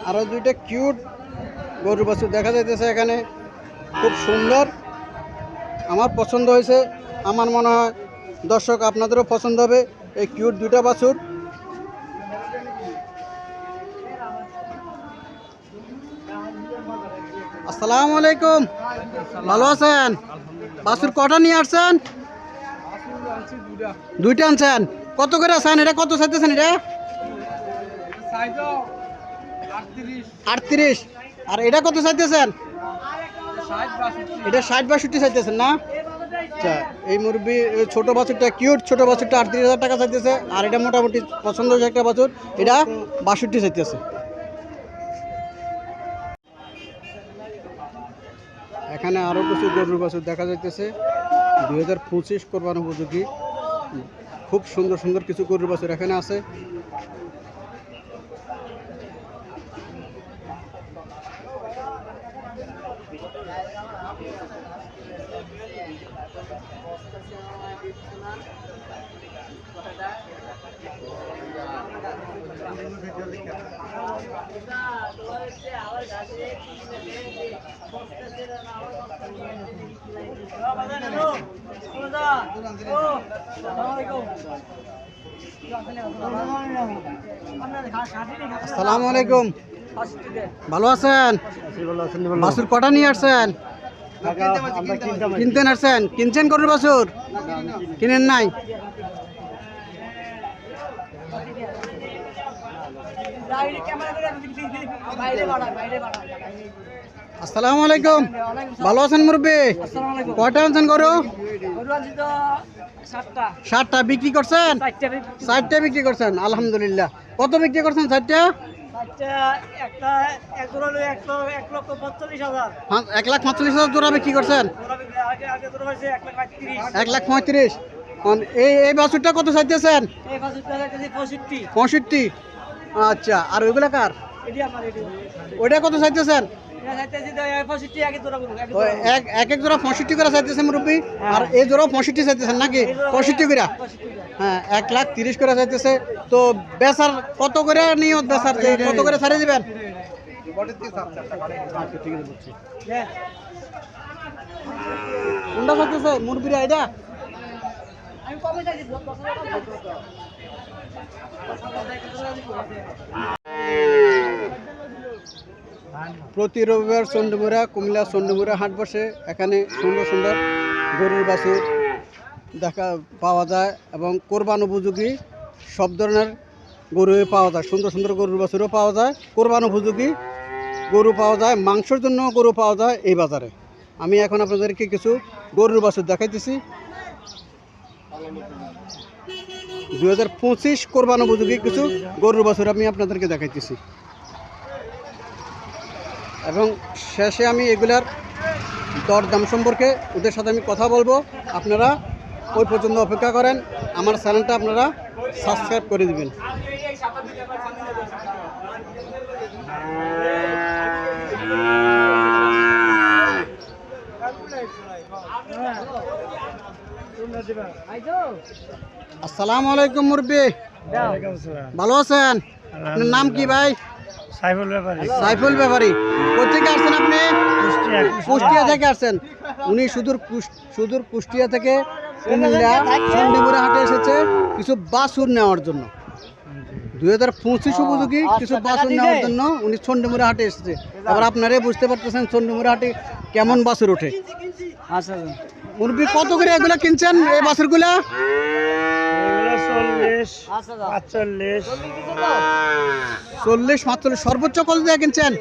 আরও দুইটা কিউট গরু বাছুর দেখা যাইতেছে এখানে, খুব সুন্দর। আমার পছন্দ হয়েছে, আমার মনে হয় দর্শক আপনাদেরও পছন্দ হবে এই কিউট দুইটা বাছুর। আসসালামু আলাইকুম, ভালো আছেন? বাছুর কটা নিয়ে আসছেন? দুইটা আনছেন। কত করে আছেন? এটা কত চাইতেছেন? এটা 38। আর এটা কত চাইতেছেন? এটা 60-62 চাইতেছেন না? আচ্ছা, এই মুরব্বি ছোট বাছুরটা কিউট, ছোট বাছুরটা 38,000 টাকা চাইতেছে। আর এটা মোটামুটি পছন্দ হয়েছে একটা বাছুর, এটা 62 চাইতেছে। এখানে আরও কিছু গরুর বাছুর দেখা যাইতেছে 2025 কোরবানি উপযোগী। খুব সুন্দর সুন্দর কিছু গরুর বাছুর এখানে আছে। আসসালামু আলাইকুম, ভালো আছেন? বাছুর কটা নিয়ে আসছেন? কিনতে আসছেন? কিনছেন গরুর বাছুর? কিনেন নাই? আসসালামু আলাইকুম, ভালো আছেন মুরব্বি? কয়টা আনছেন গরু? 7টা বিক্রি করছেন? 4টা বিক্রি করছেন, আলহামদুলিল্লাহ। কত বিক্রি করছেন 4টা? 1,45,000 জোড়া বিক্রি করছেন। 1,35,000। এই বাছুরটা কত চাইতেছেন? 65। আচ্ছা, আর ওইগুলা কার? ওইটা কত চাইতেছেন? এক জোড়া 65 করে চাইতেছে মুরব্বী। আর এই জোড়া 65 চাইতেছেন নাকি? 65 করে। হ্যাঁ, 1,30,000 করে চাইতেছে। তো বেচার কত করে নিয়ত? বেচার কত করে ছাড়িয়ে দিবেন? কোনটা চাইতেছে মুরব্বীরা? এটা প্রতি রবিবার চন্ডমুড়া, কুমিল্লা চন্ডমুড়া হাট বসে। এখানে সুন্দর সুন্দর গরুর বাছুর দেখা পাওয়া যায় এবং কোরবান উপযোগী সব ধরনের গরু পাওয়া যায়। সুন্দর সুন্দর গরুর বাছুরও পাওয়া যায়, কোরবান উপযোগী গরু পাওয়া যায়, মাংসের জন্য গরু পাওয়া যায় এই বাজারে। আমি এখন আপনাদেরকে কিছু গরুর বাছুর দেখাইতেছি। 2025 কোরবান উপযোগী কিছু গরুর বাছুর আমি আপনাদেরকে দেখাইতেছি এবং শেষে আমি এগুলার দরদাম সম্পর্কে ওদের সাথে আমি কথা বলবো। আপনারা ওই পর্যন্ত অপেক্ষা করেন, আমার চ্যানেলটা আপনারা সাবস্ক্রাইব করে দিবেন। আসসালামু আলাইকুম মুরব্বি, ভালো আছেন? আপনার নাম কি ভাই? সাইফুল ব্যাপারী। কোথেকে আসছেন আপনি? কুষ্টিয়া থেকে আসছেন। উনি সুদূর কুষ্টিয়া থেকে কুমিল্লা চন্ডীমুড়া হাটে এসেছে কিছু বাছুর নেওয়ার জন্য। 2025 উপযোগী কিছু বাছুর নেওয়ার জন্য উনি চন্ডীমুড়া হাটে এসেছে। আবার আপনারাই বুঝতে পারতেছেন চন্ডীমুড়া হাটে কেমন বাছুর ওঠে। আচ্ছা মুরব্বি, কত করে এগুলো কিনছেন এই বাছুরগুলা? 40-45। সর্বোচ্চ কত দিয়ে কিনছেন?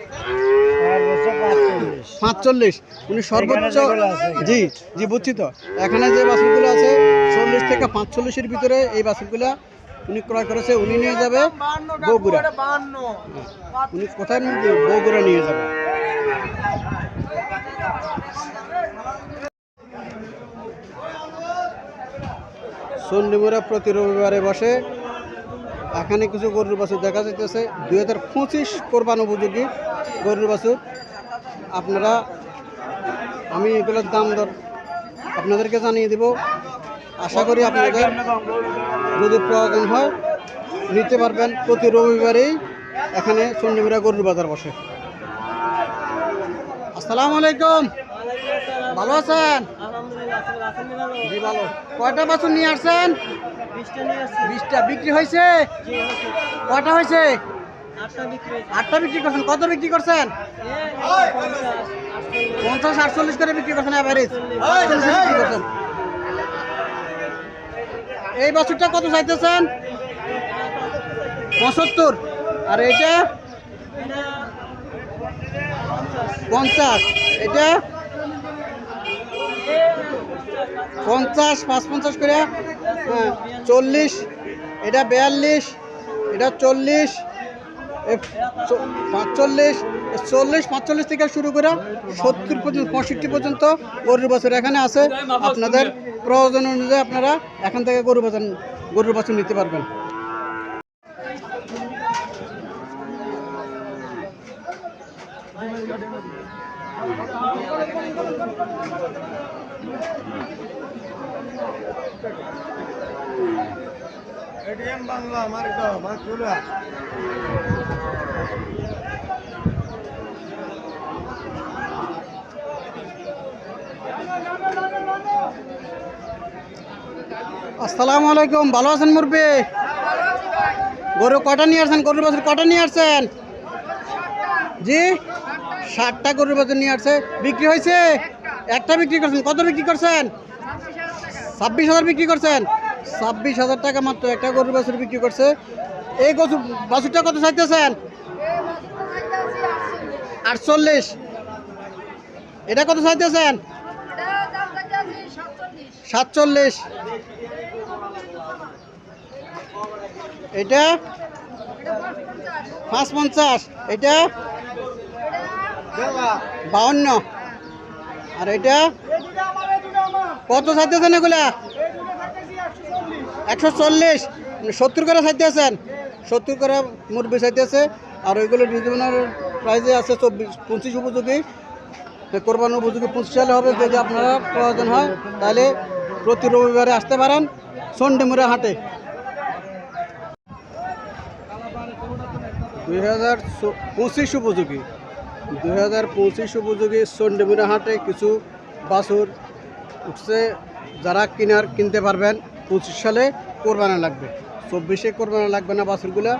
45। উনি সর্বোচ্চ, জি জি বুঝছি তো। এখানে যে বাছুরগুলো আছে 40 থেকে 45-এর ভিতরে এই বাছুরগুলা উনি ক্রয় করেছে। উনি নিয়ে যাবে বগুড়া। উনি কোথায় নিয়ে যাবে? বগুড়া নিয়ে যাবে। চন্ডীমুড়া প্রতি রবিবারে বসে। এখানে কিছু গরুর বাছুর দেখা যাইতেছে 2025 কোরবান উপযোগী গরুর বাছুর। আপনারা, আমি এগুলোর দাম দর আপনাদেরকে জানিয়ে দেব। আশা করি আপনাদের যদি প্রয়োজন হয় নিতে পারবেন। প্রতি রবিবারেই এখানে চণ্ডীমুড়া গরুর বাজার বসে। আসসালামু আলাইকুম, ভালো আছেন? জি ভালো। কয়টা বাছুর নিয়ে আসছেন? 20টা। বিক্রি হয়েছে? কয়টা হয়েছে? 8টা বিক্রি করছেন। কত বিক্রি করছেন? 50-48 করে বিক্রি করছেন এভারেজ। বিক্রি করছেন। এই বাছুরটা কত চাইতেছেন? 75। আর এটা 50। এটা 50, 55 করে। হ্যাঁ 40। এটা 42। এটা 40, 45, 45 থেকে শুরু করে 70 পর্যন্ত, 65 পর্যন্ত গরুর বাছুর এখানে আছে। আপনাদের প্রয়োজন অনুযায়ী আপনারা এখান থেকে গরুর বাছুর নিতে পারবেন। এটিএম বাংলা আমার দাও মাছগুলো। আসসালামু আলাইকুম, ভালো আছেন মুরব্বি? গরু কটা নিয়ে আসছেন? গরুর বাছুর কটা নিয়ে আসছেন? জি 60টা গরুর বাছুর নিয়ে আসছে। বিক্রি হয়েছে? একটা বিক্রি করছেন। কত বিক্রি করছেন? 26,000 বিক্রি করছেন। 26,000 টাকা মাত্র একটা গরুর বাছুর বিক্রি করছে। এই বাছুরটা কত চাইতেছেন? 48। এটা কত চাইতেছেন? 47। এটা 550। এটা 52। আর এটা কত চাইতেছেন এগুলা? 140। 70 করে চাইতেছেন। 70 করে মুরগি চাইতেছে। আর ওইগুলো রিজনেবল প্রাইসে আছে। 25 উপযোগী, কোরবানি উপযোগী 25 সালে হবে। যদি আপনারা প্রয়োজন হয় তাহলে প্রতি রবিবারে আসতে পারেন চণ্ডীমুড়া হাটে। 2025 উপযোগী, 2025 উপযোগী চণ্ডীমুড়া হাটে কিছু বাছুর উঠছে। যারা কিনতে পারবেন। 25 সালে কোরবানি লাগবে, 24-এ কোরবানি লাগবে না বাছুরগুলা।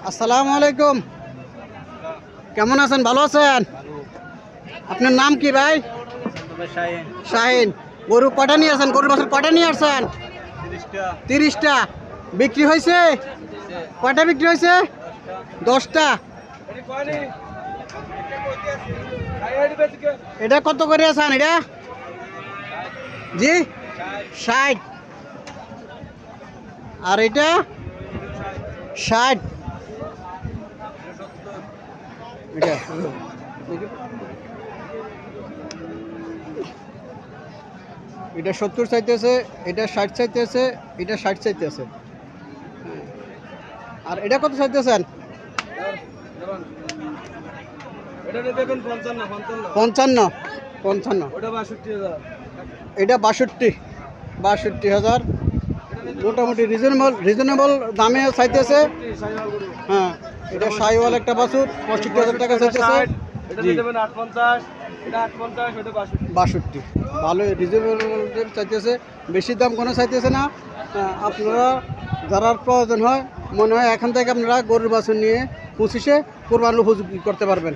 আসসালামু আলাইকুম, কেমন আছেন? ভালো আছেন? আপনার নাম কি ভাই? শাহিন। গরু কটা নিয়ে আসেন? গরুর বাছুর কটা নিয়ে আসছেন? 30টা। বিক্রি হয়েছে? কয়টা বিক্রি হয়েছে? 10টা। এটা কত করে আছেন? এটা জি 60। আর এটা 60। এটা 70 চাইতেছে। এটা 60 চাইতেছে। এটা 60 চাইতেছে। আর এটা কত চাইতেছেন? 55। এটা 62,000। মোটামুটি রিজনেবল দামে চাইতেছে। হ্যাঁ এটা সাইওয়াল একটা বাছুর। 65,000 টাকা চাইতেছে। 62। ভালো রিজনেবল চাইতেছে, বেশি দাম কোনো চাইতেছে না। আপনারা যারা প্রয়োজন হয় মনে হয় এখান থেকে আপনারা গরুর বাছুর নিয়ে 25-এ কোরবানি উপযোগী করতে পারবেন।